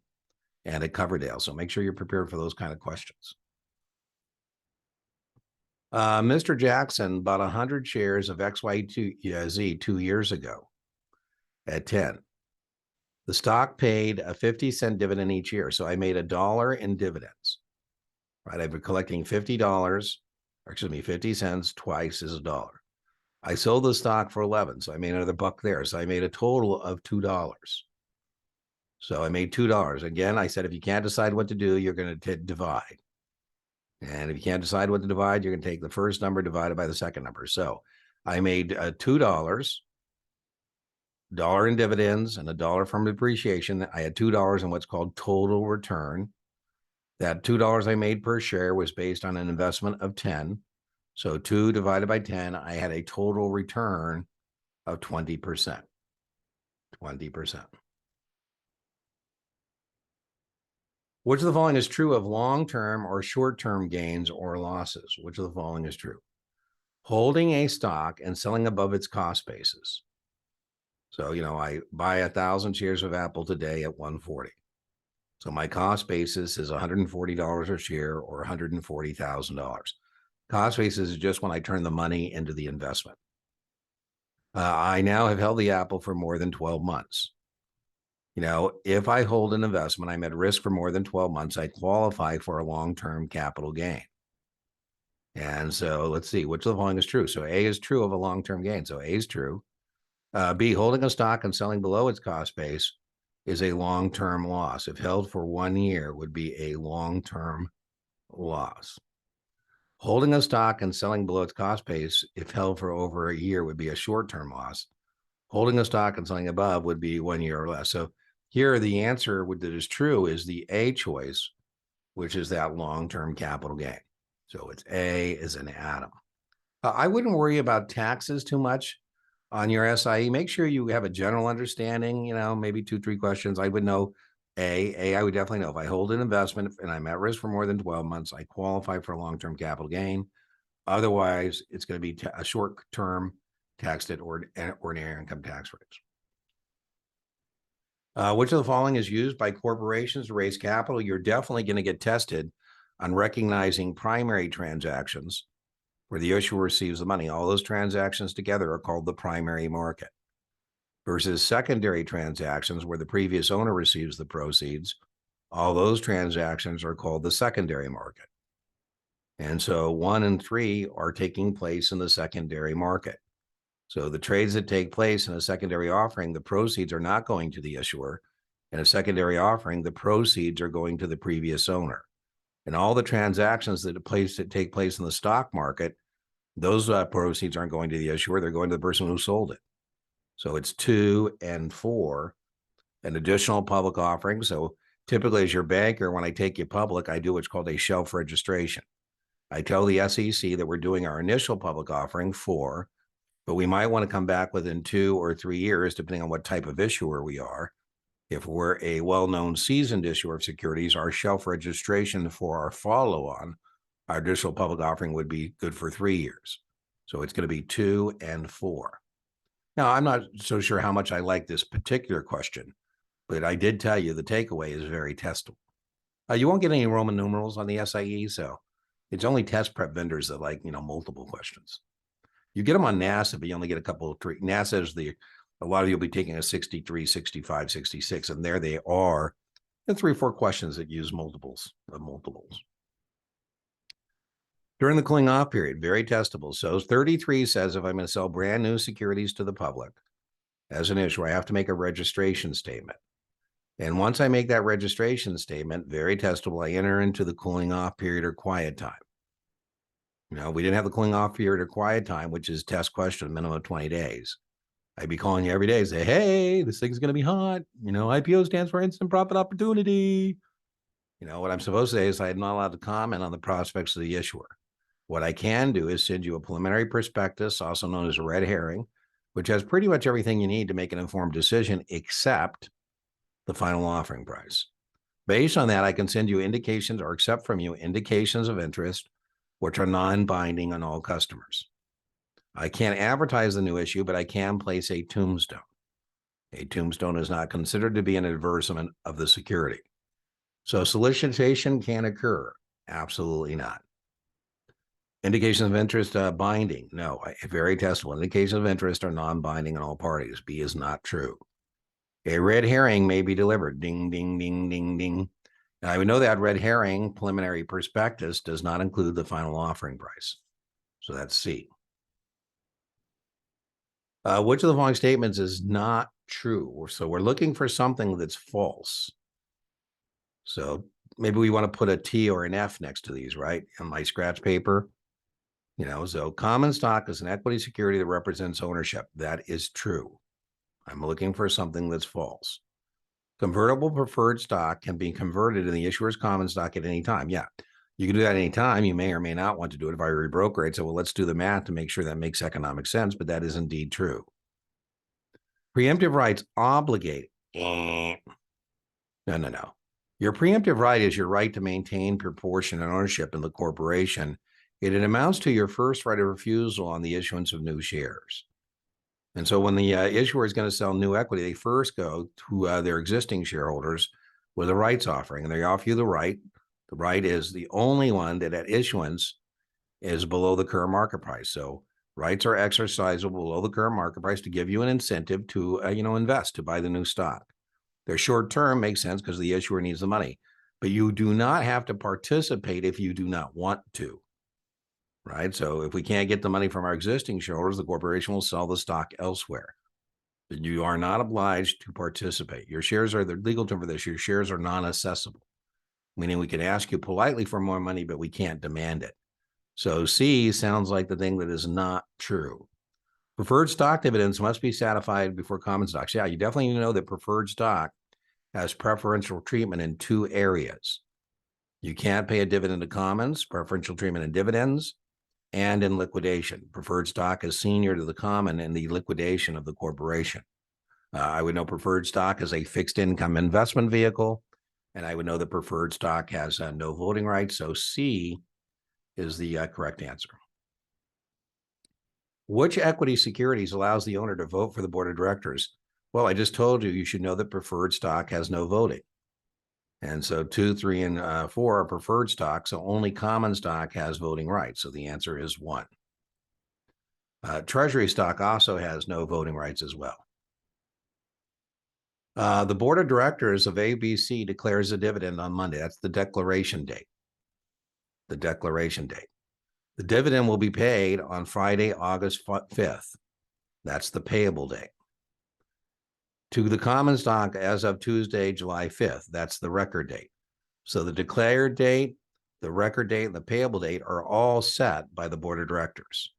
and a Coverdale. So make sure you're prepared for those kind of questions. Mr. Jackson bought 100 shares of XYZ 2 years ago at 10. The stock paid a 50-cent dividend each year. So I made $1 in dividends, right? I've been collecting $50, or excuse me, 50 cents twice is $1. I sold the stock for 11. So I made another buck there. So I made a total of $2. So I made $2. Again, I said, if you can't decide what to do, you're going to divide. And if you can't decide what to divide, you're going to take the first number divided by the second number. So I made $2, $1 in dividends, and $1 from depreciation. I had $2 in what's called total return. That $2 I made per share was based on an investment of 10. So 2 divided by 10, I had a total return of 20%. 20%. Which of the following is true of long-term or short-term gains or losses? Which of the following is true? Holding a stock and selling above its cost basis. So, I buy 1,000 shares of Apple today at 140. So my cost basis is $140 a share or $140,000. Cost basis is just when I turn the money into the investment. I now have held the Apple for more than 12 months. If I hold an investment, I'm at risk for more than 12 months, I qualify for a long-term capital gain. And so let's see, which of the following is true? So A is true of a long-term gain. So A is true. B, holding a stock and selling below its cost base is a long-term loss. If held for 1 year, would be a long-term loss. Holding a stock and selling below its cost base, if held for over a year, would be a short-term loss. Holding a stock and selling above would be 1 year or less. So here, the answer that is true is the A choice, which is that long-term capital gain. So it's A is an atom. I wouldn't worry about taxes too much on your SIE. Make sure you have a general understanding, maybe 2-3 questions. I would know I would definitely know if I hold an investment and I'm at risk for more than 12 months, I qualify for a long-term capital gain. Otherwise, it's going to be a short-term taxed at ordinary income tax rates. Which of the following is used by corporations to raise capital? You're definitely going to get tested on recognizing primary transactions where the issuer receives the money. All those transactions together are called the primary market, versus secondary transactions where the previous owner receives the proceeds. All those transactions are called the secondary market. And so 1 and 3 are taking place in the secondary market. So the trades that take place in a secondary offering, the proceeds are not going to the issuer. In a secondary offering, the proceeds are going to the previous owner. And all the transactions that take place in the stock market, those proceeds aren't going to the issuer, they're going to the person who sold it. So it's 2 and 4, an additional public offering. So typically as your banker, when I take you public, I do what's called a shelf registration. I tell the SEC that we're doing our initial public offering 4, but we might want to come back within 2 or 3 years, depending on what type of issuer we are. If we're a well-known seasoned issuer of securities, our shelf registration for our follow-on, our additional public offering would be good for 3 years. So it's going to be 2 and 4. Now, I'm not so sure how much I like this particular question, but I did tell you the takeaway is very testable. You won't get any Roman numerals on the SIE, so it's only test prep vendors that like, multiple questions. You get them on NASA, but you only get a couple of 3. NASA is a lot of you will be taking a 63, 65, 66, and there they are. And 3 or 4 questions that use multiples of multiples. During the cooling off period, very testable. So 33 says if I'm going to sell brand new securities to the public as an issuer, I have to make a registration statement. And once I make that registration statement, very testable, I enter into the cooling off period or quiet time. We didn't have the cooling off period or quiet time, which is test question, minimum of 20 days. I'd be calling you every day and say, hey, this thing's going to be hot. IPO stands for instant profit opportunity. What I'm supposed to say is I'm not allowed to comment on the prospects of the issuer. What I can do is send you a preliminary prospectus, also known as a red herring, which has pretty much everything you need to make an informed decision except the final offering price. Based on that, I can send you indications or accept from you indications of interest, which are non-binding on all customers. I can't advertise the new issue, but I can place a tombstone. A tombstone is not considered to be an adversement of the security. So solicitation can occur. Absolutely not. Indications of interest binding. No, very testable. Indications of interest are non-binding on all parties. B is not true. A red herring may be delivered. Ding, ding, ding, ding, ding. Now, we know that red herring preliminary prospectus does not include the final offering price. So that's C. Which of the following statements is not true? So we're looking for something that's false. So maybe we want to put a T or an F next to these, right? On my scratch paper. So common stock is an equity security that represents ownership. That is true. I'm looking for something that's false. Convertible preferred stock can be converted in the issuer's common stock at any time. Yeah, you can do that any time. You may or may not want to do it if I rebroker it. So, well, let's do the math to make sure that makes economic sense, but that is indeed true. Preemptive rights obligate. No. Your preemptive right is your right to maintain proportionate ownership in the corporation. It amounts to your first right of refusal on the issuance of new shares. And so when the issuer is going to sell new equity, they first go to their existing shareholders with a rights offering, and they offer you the right. The right is the only one that at issuance is below the current market price. So rights are exercisable below the current market price to give you an incentive to, invest, to buy the new stock. They're short term, makes sense because the issuer needs the money, but you do not have to participate if you do not want to. Right. So if we can't get the money from our existing shareholders, the corporation will sell the stock elsewhere. But you are not obliged to participate. Your shares are the legal term for this. Your shares are non-assessable, meaning we can ask you politely for more money, but we can't demand it. So C sounds like the thing that is not true. Preferred stock dividends must be satisfied before common stocks. Yeah, you definitely need to know that preferred stock has preferential treatment in two areas. You can't pay a dividend to commons, preferential treatment in dividends, and in liquidation. Preferred stock is senior to the common in the liquidation of the corporation. I would know preferred stock is a fixed income investment vehicle, and I would know that preferred stock has no voting rights. So C is the correct answer. Which equity securities allows the owner to vote for the board of directors? Well, I just told you should know that preferred stock has no voting. And so 2, 3, and 4 are preferred stock. So only common stock has voting rights. So the answer is 1. Treasury stock also has no voting rights as well. The board of directors of ABC declares a dividend on Monday. That's the declaration date. The declaration date. The dividend will be paid on Friday, August 5th. That's the payable date. To the common stock as of Tuesday, July 5th. That's the record date. So the declared date, the record date, and the payable date are all set by the board of directors.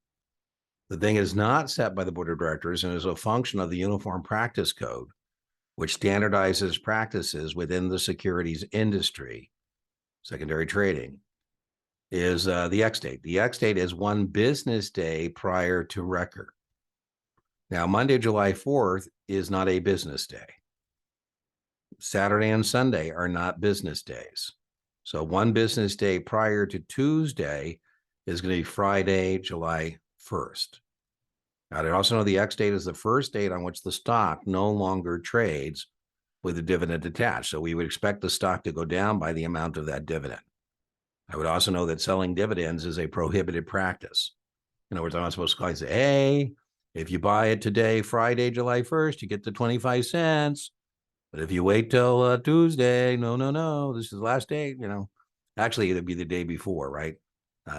The thing is not set by the board of directors and is a function of the Uniform Practice Code, which standardizes practices within the securities industry, secondary trading, is the X date. The X date is 1 business day prior to record. Now, Monday, July 4th is not a business day. Saturday and Sunday are not business days. So 1 business day prior to Tuesday is going to be Friday, July 1st. Now, I also know the X date is the first date on which the stock no longer trades with a dividend attached. So we would expect the stock to go down by the amount of that dividend. I would also know that selling dividends is a prohibited practice. In other words, I'm not supposed to call and say, hey, if you buy it today, Friday, July 1st, you get the 25 cents. But if you wait till Tuesday, no, this is the last day, Actually, it'd be the day before, right?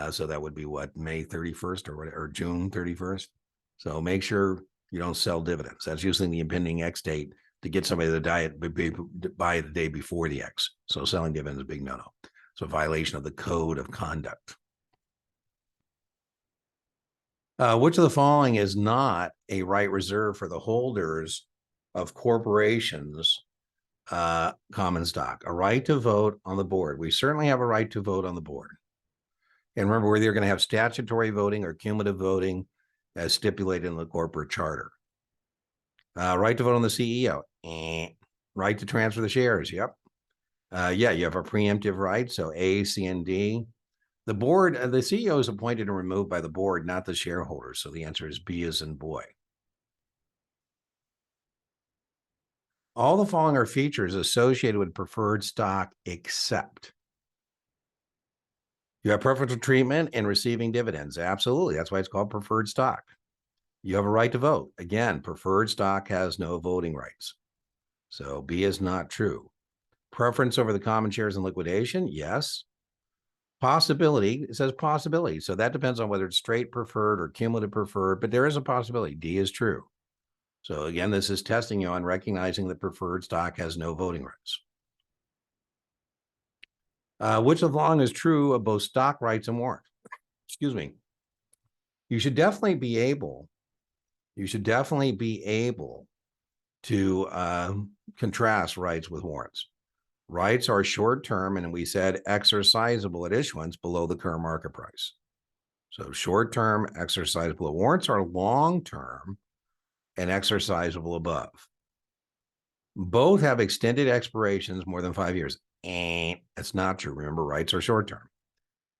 So that would be what, May 31st or June 31st. So make sure you don't sell dividends. That's using the impending X date to get somebody to buy the day before the X. So selling dividends is a big no-no. So violation of the code of conduct. Which of the following is not a right reserved for the holders of corporations' common stock? A right to vote on the board. We certainly have a right to vote on the board. And remember, we're either going to have statutory voting or cumulative voting as stipulated in the corporate charter. Right to vote on the CEO. Right to transfer the shares. Yep. Yeah, you have a preemptive right. So A, C, and D. The board, the CEO is appointed and removed by the board, not the shareholders. So the answer is B as in boy. All the following are features associated with preferred stock, except you have preferential treatment in receiving dividends. Absolutely. That's why it's called preferred stock. You have a right to vote. Again, preferred stock has no voting rights. So B is not true. Preference over the common shares in liquidation. Yes. Possibility, it says possibility. So that depends on whether it's straight preferred or cumulative preferred, but there is a possibility. D is true. So again, this is testing you on recognizing that preferred stock has no voting rights. Which of the following is true of both stock rights and warrants? Excuse me. You should definitely be able to contrast rights with warrants. Rights are short term, and we said exercisable at issuance below the current market price. So short term, exercisable. Warrants are long term and exercisable above. Both have extended expirations more than 5 years. That's not true. Remember, rights are short term.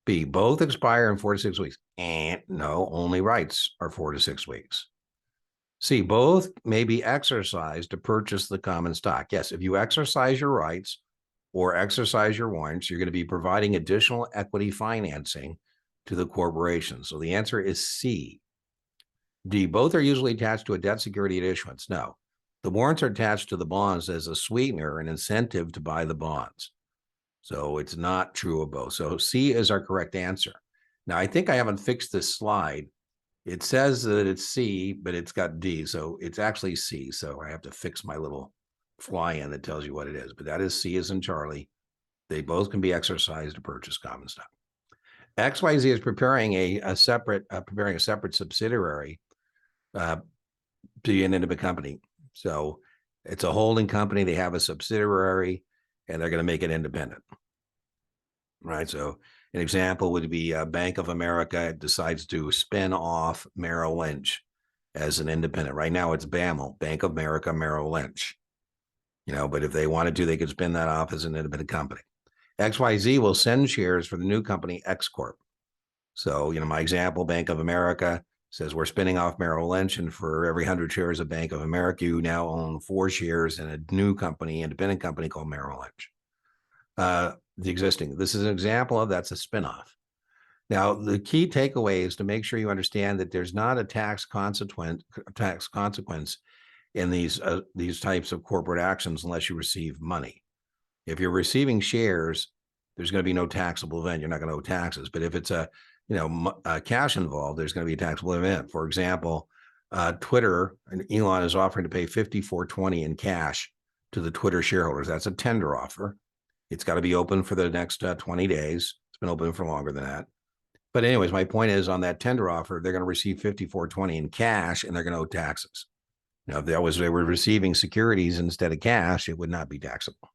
B, both expire in 4 to 6 weeks. No, only rights are 4 to 6 weeks. C, both may be exercised to purchase the common stock. Yes, if you exercise your rights or exercise your warrants, you're going to be providing additional equity financing to the corporation. So the answer is C. D, both are usually attached to a debt security at issuance. No, the warrants are attached to the bonds as a sweetener, an incentive to buy the bonds. So it's not true of both. So C is our correct answer. Now, I think I haven't fixed this slide. It says that it's C, but it's got D. So it's actually C. So I have to fix my little fly-in that tells you what it is. But that is C as in Charlie. They both can be exercised to purchase common stock. XYZ is preparing a separate subsidiary to be an independent company. So it's a holding company. They have a subsidiary, and they're going to make it independent. Right. So an example would be Bank of America decides to spin off Merrill Lynch as an independent. Right now it's BAML, Bank of America Merrill Lynch. But if they wanted to, they could spin that off as an independent company. XYZ will send shares for the new company X Corp. So, my example, Bank of America says we're spinning off Merrill Lynch, and for every 100 shares of Bank of America, you now own 4 shares in a new company, independent company called Merrill Lynch. This is an example of that's a spinoff. Now, the key takeaway is to make sure you understand that there's not a tax consequence in these types of corporate actions unless you receive money. If you're receiving shares, there's going to be no taxable event. You're not going to owe taxes. But if it's a cash involved, there's going to be a taxable event. For example, Twitter and Elon is offering to pay $54.20 in cash to the Twitter shareholders. That's a tender offer. It's got to be open for the next 20 days. It's been open for longer than that. But anyways, my point is on that tender offer, they're going to receive $54.20 in cash, and they're going to owe taxes. Now, if they were receiving securities instead of cash, it would not be taxable.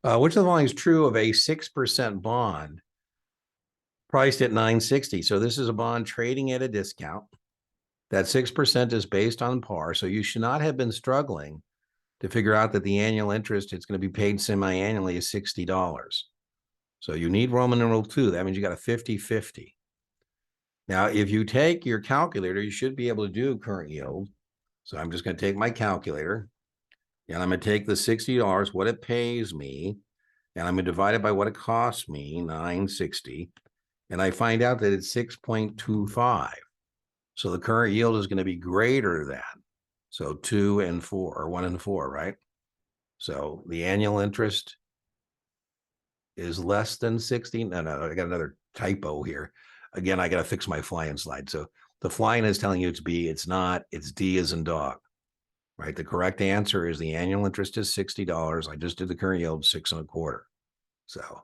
Which of the following is true of a 6% bond priced at $9.60? So this is a bond trading at a discount. That 6% is based on par. So you should not have been struggling to figure out that the annual interest it's going to be paid semi-annually is $60. So you need Roman numeral 2. That means you got a 50-50. Now, if you take your calculator, you should be able to do current yield. So I'm just going to take my calculator, and I'm going to take the $60, what it pays me, and I'm going to divide it by what it costs me, $9.60, and I find out that it's 6.25. So the current yield is going to be greater than. So 2 and 4, or 1 and 4, right? So the annual interest is less than 60. No, I got another typo here. Again, I got to fix my fly-in slide. So the fly-in is telling you it's B. It's not. It's D as in dog, right? The correct answer is the annual interest is $60. I just did the current yield 6 1/4. So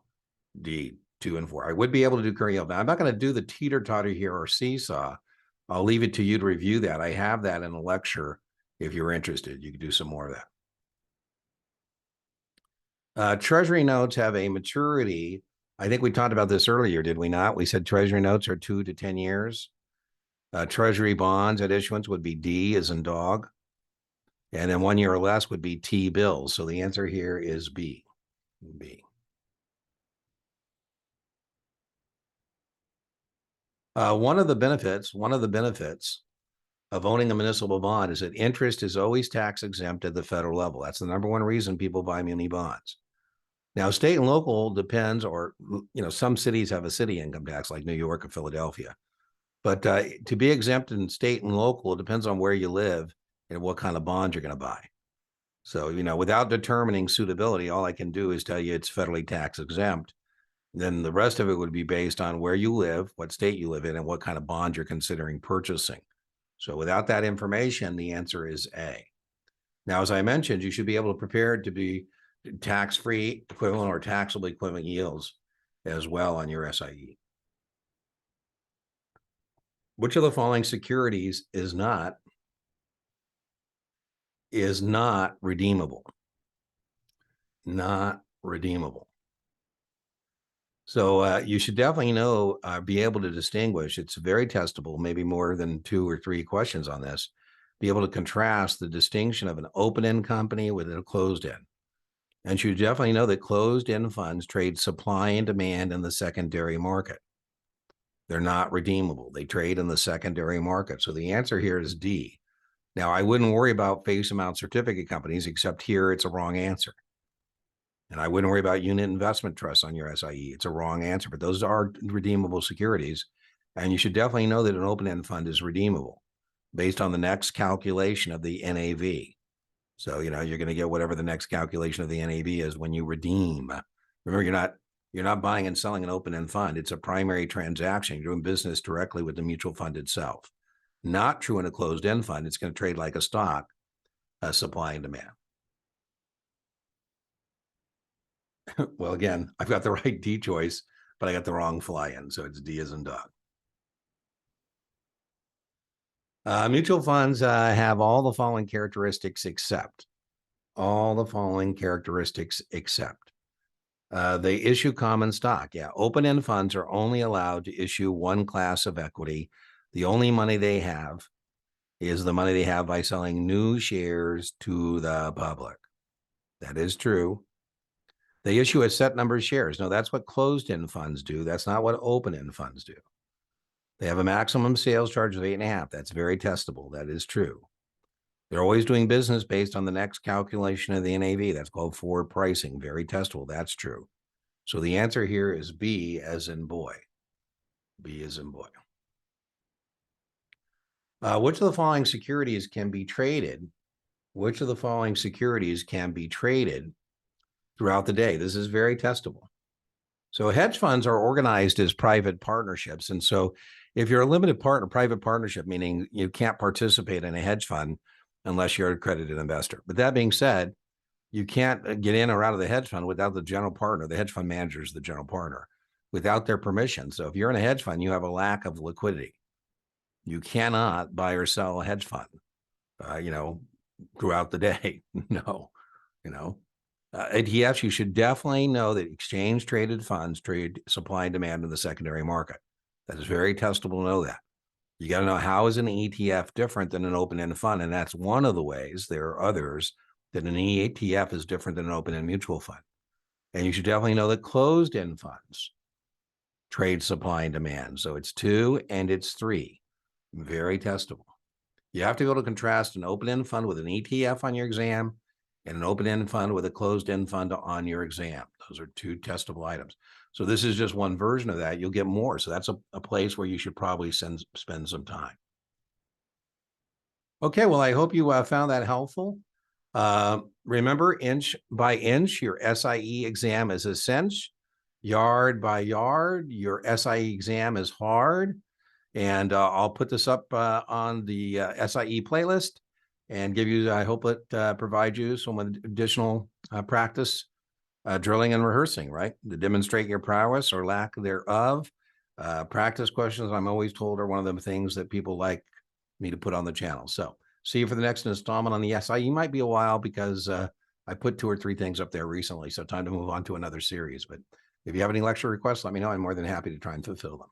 D, 2 and 4. I would be able to do current yield. Now, I'm not going to do the teeter-totter here or seesaw. I'll leave it to you to review that. I have that in a lecture. If you're interested, you can do some more of that. Treasury notes have a maturity. I think we talked about this earlier, did we not? We said Treasury notes are 2 to 10 years. Treasury bonds at issuance would be D as in dog. And then 1 year or less would be T bills. So the answer here is B. B. One of the benefits of owning a municipal bond is that interest is always tax exempt at the federal level. That's the number one reason people buy muni bonds. Now, state and local depends, or some cities have a city income tax like New York or Philadelphia. But to be exempt in state and local, it depends on where you live and what kind of bond you're going to buy. So, without determining suitability, all I can do is tell you it's federally tax exempt. Then the rest of it would be based on where you live, what state you live in, and what kind of bond you're considering purchasing. So without that information, the answer is A. Now, as I mentioned, you should be able to prepare to be tax-free equivalent or taxable equivalent yields as well on your SIE. Which of the following securities is not redeemable? Not redeemable. So you should definitely know, be able to distinguish. It's very testable, maybe more than 2 or 3 questions on this. Be able to contrast the distinction of an open-end company with a closed-end. And you definitely know that closed-end funds trade supply and demand in the secondary market. They're not redeemable. They trade in the secondary market. So the answer here is D. Now, I wouldn't worry about face amount certificate companies, except here it's a wrong answer. And I wouldn't worry about unit investment trusts on your SIE. It's a wrong answer, but those are redeemable securities. And you should definitely know that an open-end fund is redeemable based on the next calculation of the NAV. So, you're going to get whatever the next calculation of the NAV is when you redeem. Remember, you're not buying and selling an open-end fund. It's a primary transaction. You're doing business directly with the mutual fund itself. Not true in a closed-end fund. It's going to trade like a stock, supply and demand. Well, again, I've got the right D choice, but I got the wrong fly-in, so it's D as in dog. Mutual funds have all the following characteristics except. They issue common stock. Yeah, open-end funds are only allowed to issue one class of equity. The only money they have is the money they have by selling new shares to the public. That is true. They issue a set number of shares. No, that's what closed-end funds do. That's not what open-end funds do. They have a maximum sales charge of 8.5. That's very testable. That is true. They're always doing business based on the next calculation of the NAV. That's called forward pricing. Very testable. That's true. So the answer here is B as in boy. B as in boy. Which of the following securities can be traded? Which of the following securities can be traded throughout the day? This is very testable. So hedge funds are organized as private partnerships. And so if you're a limited partner, private partnership, meaning you can't participate in a hedge fund unless you're an accredited investor. But that being said, you can't get in or out of the hedge fund without the general partner. The hedge fund manager is the general partner, without their permission. So if you're in a hedge fund, you have a lack of liquidity. You cannot buy or sell a hedge fund, throughout the day. No, ETFs, you should definitely know that exchange traded funds trade supply and demand in the secondary market. That is very testable to know that. You got to know, how is an ETF different than an open-end fund? And that's one of the ways. There are others that an ETF is different than an open-end mutual fund. And you should definitely know that closed-end funds trade supply and demand. So it's 2 and it's 3. Very testable. You have to go to contrast an open-end fund with an ETF on your exam and an open-end fund with a closed-end fund on your exam. Those are 2 testable items. So this is just one version of that. You'll get more. So that's a place where you should probably spend some time. Okay, well, I hope you found that helpful. Remember, inch by inch, your SIE exam is a cinch. Yard by yard, your SIE exam is hard. And I'll put this up on the SIE playlist and give you, I hope it provides you some additional practice, drilling and rehearsing, right? To demonstrate your prowess or lack thereof. Practice questions, I'm always told, are one of the things that people like me to put on the channel. So see you for the next installment on the SIE. Might be a while because I put 2 or 3 things up there recently. So time to move on to another series. But if you have any lecture requests, let me know. I'm more than happy to try and fulfill them.